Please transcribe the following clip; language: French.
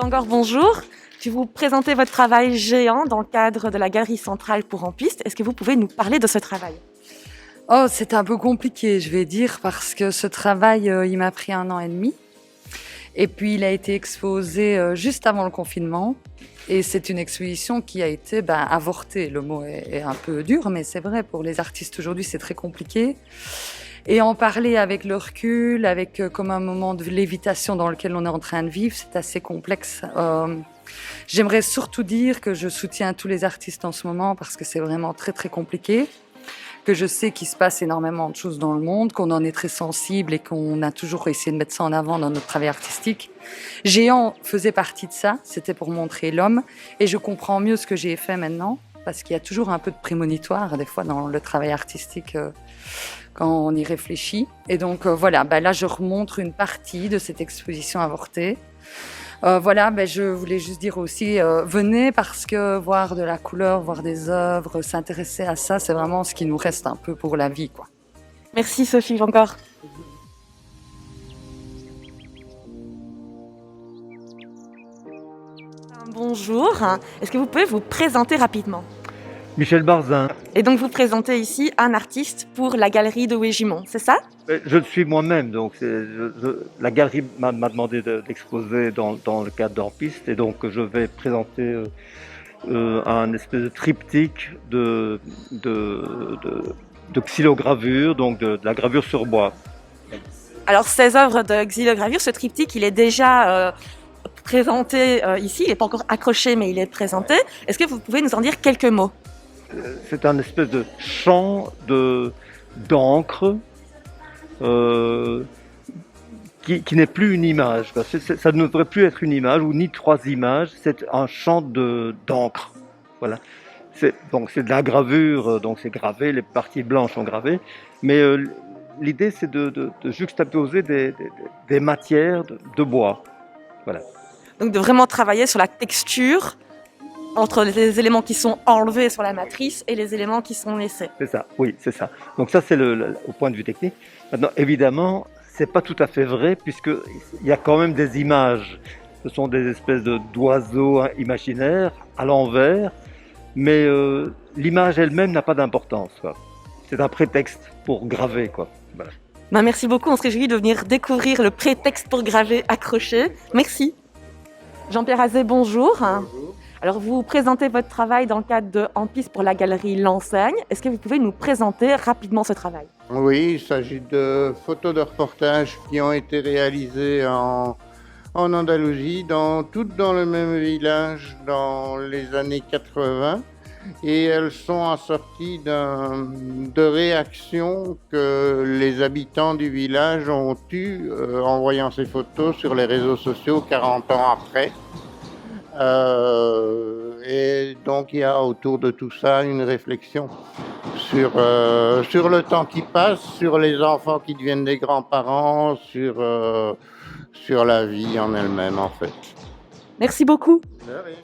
Encore bonjour. Je vais vous présenter votre travail géant dans le cadre de la Galerie Centrale pour En Piste. Est-ce que vous pouvez nous parler de ce travail? Oh, c'est un peu compliqué, je vais dire, parce que ce travail, il m'a pris 1 an et demi. Et puis, il a été exposé juste avant le confinement. Et c'est une exposition qui a été avortée. Le mot est un peu dur, mais c'est vrai, pour les artistes aujourd'hui, c'est très compliqué. Et en parler avec le recul, avec comme un moment de lévitation dans lequel on est en train de vivre, c'est assez complexe. J'aimerais surtout dire que je soutiens tous les artistes en ce moment parce que c'est vraiment très très compliqué, que je sais qu'il se passe énormément de choses dans le monde, qu'on en est très sensible et qu'on a toujours essayé de mettre ça en avant dans notre travail artistique. Géant faisait partie de ça, c'était pour montrer l'homme, et je comprends mieux ce que j'ai fait maintenant, parce qu'il y a toujours un peu de prémonitoire des fois dans le travail artistique quand on y réfléchit. Et donc voilà, là je remontre une partie de cette exposition avortée. Je voulais juste dire aussi, venez parce que voir de la couleur, voir des œuvres, s'intéresser à ça, c'est vraiment ce qui nous reste un peu pour la vie, quoi. Merci Sophie encore. Bonjour. Est-ce que vous pouvez vous présenter rapidement? Michel Barzin. Et donc vous présentez ici un artiste pour la galerie de Wégimont, c'est ça? Je le suis moi-même, donc la galerie m'a demandé d'exposer dans le cadre d'En Piste, et donc je vais présenter un espèce de triptyque de xylogravure, donc de la gravure sur bois. Alors ces œuvres de xylogravure, ce triptyque, il est déjà présenté ici, il n'est pas encore accroché mais il est présenté. Est-ce que vous pouvez nous en dire quelques mots? C'est un espèce de champ d'encre qui n'est plus une image. Ça ne devrait plus être une image ou ni 3 images, c'est un champ d'encre. Voilà. Donc c'est de la gravure, donc c'est gravé, les parties blanches sont gravées, mais l'idée c'est de juxtaposer des matières de bois. Voilà. Donc de vraiment travailler sur la texture entre les éléments qui sont enlevés sur la matrice et les éléments qui sont laissés. C'est ça, oui, c'est ça. Donc ça, c'est au point de vue technique. Maintenant, évidemment, c'est pas tout à fait vrai, puisqu'il y a quand même des images. Ce sont des espèces d'oiseaux imaginaires à l'envers, mais l'image elle-même n'a pas d'importance, quoi. C'est un prétexte pour graver, quoi. Voilà. Merci beaucoup, on se réjouit de venir découvrir le prétexte pour graver accroché. Merci. Jean-Pierre Azé, bonjour. Bonjour. Alors, vous présentez votre travail dans le cadre de En Piste pour la galerie L'Enseigne. Est-ce que vous pouvez nous présenter rapidement ce travail? Oui, il s'agit de photos de reportage qui ont été réalisées en Andalousie, toutes dans le même village dans les années 80. Et elles sont assorties de réactions que les habitants du village ont eues en voyant ces photos sur les réseaux sociaux 40 ans après. Et donc il y a autour de tout ça une réflexion sur le temps qui passe, sur les enfants qui deviennent des grands-parents, sur la vie en elle-même en fait. Merci beaucoup. De rien.